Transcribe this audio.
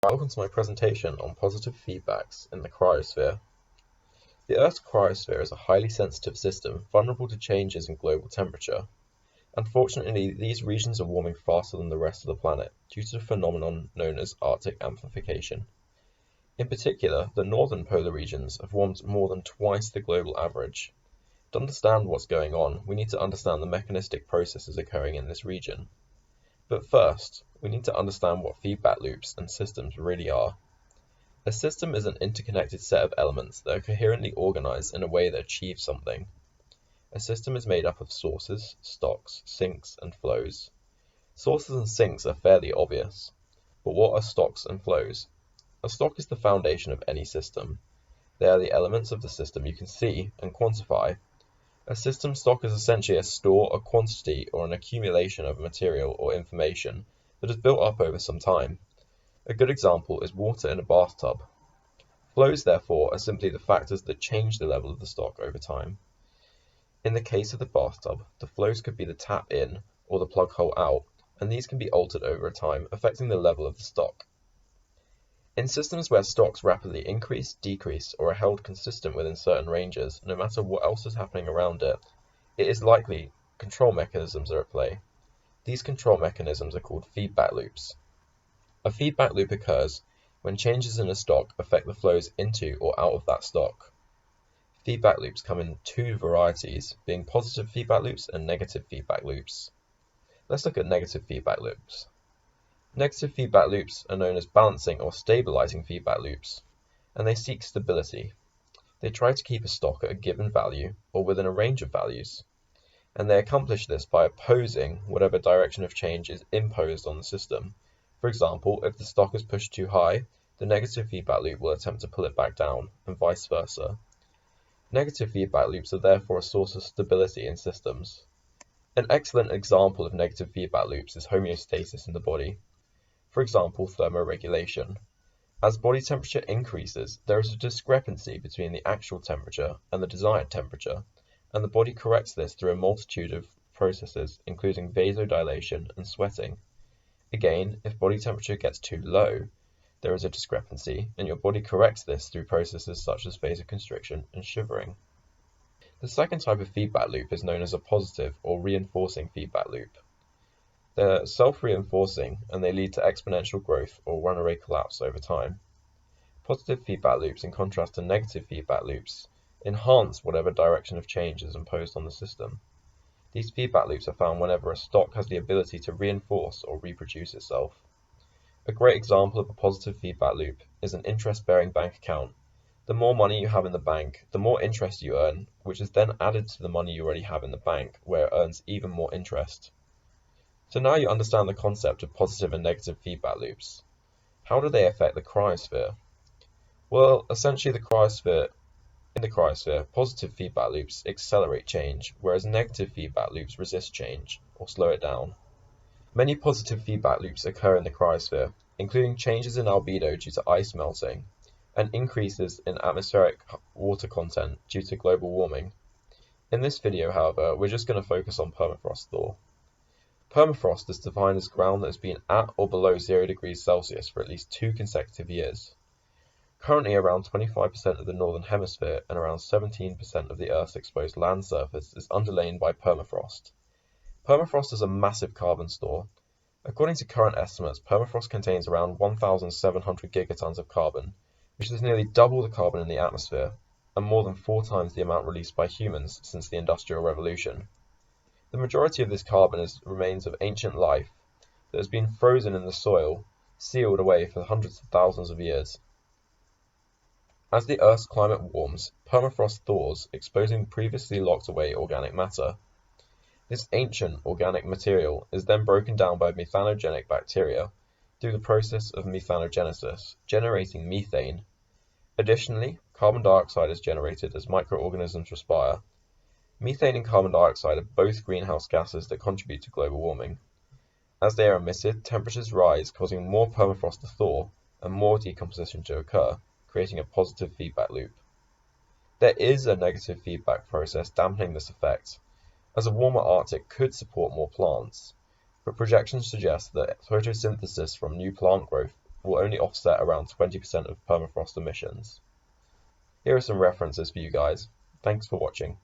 Welcome to my presentation on positive feedbacks in the cryosphere. The Earth's cryosphere is a highly sensitive system vulnerable to changes in global temperature. Unfortunately, these regions are warming faster than the rest of the planet due to the phenomenon known as Arctic amplification. In particular, the northern polar regions have warmed more than twice the global average. To understand what's going on, we need to understand the mechanistic processes occurring in this region. But first, we need to understand what feedback loops and systems really are. A system is an interconnected set of elements that are coherently organized in a way that achieves something. A system is made up of sources, stocks, sinks, and flows. Sources and sinks are fairly obvious, but what are stocks and flows? A stock is the foundation of any system. They are the elements of the system you can see and quantify. A system stock is essentially a store, a quantity, or an accumulation of material or information that is built up over some time. A good example is water in a bathtub. Flows, therefore, are simply the factors that change the level of the stock over time. In the case of the bathtub, the flows could be the tap in or the plug hole out, and these can be altered over time, affecting the level of the stock. In systems where stocks rapidly increase, decrease, or are held consistent within certain ranges, no matter what else is happening around it, it is likely control mechanisms are at play. These control mechanisms are called feedback loops. A feedback loop occurs when changes in a stock affect the flows into or out of that stock. Feedback loops come in two varieties, being positive feedback loops and negative feedback loops. Let's look at negative feedback loops. Negative feedback loops are known as balancing or stabilizing feedback loops, and they seek stability. They try to keep a stock at a given value or within a range of values, and they accomplish this by opposing whatever direction of change is imposed on the system. For example, if the stock is pushed too high, the negative feedback loop will attempt to pull it back down, and vice versa. Negative feedback loops are therefore a source of stability in systems. An excellent example of negative feedback loops is homeostasis in the body. For example, thermoregulation. As body temperature increases, there is a discrepancy between the actual temperature and the desired temperature, and the body corrects this through a multitude of processes, including vasodilation and sweating. Again, if body temperature gets too low, there is a discrepancy, and your body corrects this through processes such as vasoconstriction and shivering. The second type of feedback loop is known as a positive or reinforcing feedback loop. They're self-reinforcing, and they lead to exponential growth or runaway collapse over time. Positive feedback loops, in contrast to negative feedback loops, enhance whatever direction of change is imposed on the system. These feedback loops are found whenever a stock has the ability to reinforce or reproduce itself. A great example of a positive feedback loop is an interest-bearing bank account. The more money you have in the bank, the more interest you earn, which is then added to the money you already have in the bank, where it earns even more interest. So now you understand the concept of positive and negative feedback loops. How do they affect the cryosphere? Well, essentially in the cryosphere, positive feedback loops accelerate change, whereas negative feedback loops resist change, or slow it down. Many positive feedback loops occur in the cryosphere, including changes in albedo due to ice melting, and increases in atmospheric water content due to global warming. In this video, however, we're just going to focus on permafrost thaw. Permafrost is defined as ground that has been at or below 0 degrees Celsius for at least 2 consecutive years. Currently, around 25% of the northern hemisphere and around 17% of the Earth's exposed land surface is underlain by permafrost. Permafrost is a massive carbon store. According to current estimates, permafrost contains around 1,700 gigatons of carbon, which is nearly double the carbon in the atmosphere, and more than 4 times the amount released by humans since the Industrial Revolution. The majority of this carbon is remains of ancient life that has been frozen in the soil, sealed away for hundreds of thousands of years. As the Earth's climate warms, permafrost thaws, exposing previously locked away organic matter. This ancient organic material is then broken down by methanogenic bacteria through the process of methanogenesis, generating methane. Additionally, carbon dioxide is generated as microorganisms respire. Methane and carbon dioxide are both greenhouse gases that contribute to global warming. As they are emitted, temperatures rise, causing more permafrost to thaw and more decomposition to occur, creating a positive feedback loop. There is a negative feedback process dampening this effect, as a warmer Arctic could support more plants, but projections suggest that photosynthesis from new plant growth will only offset around 20% of permafrost emissions. Here are some references for you guys. Thanks for watching.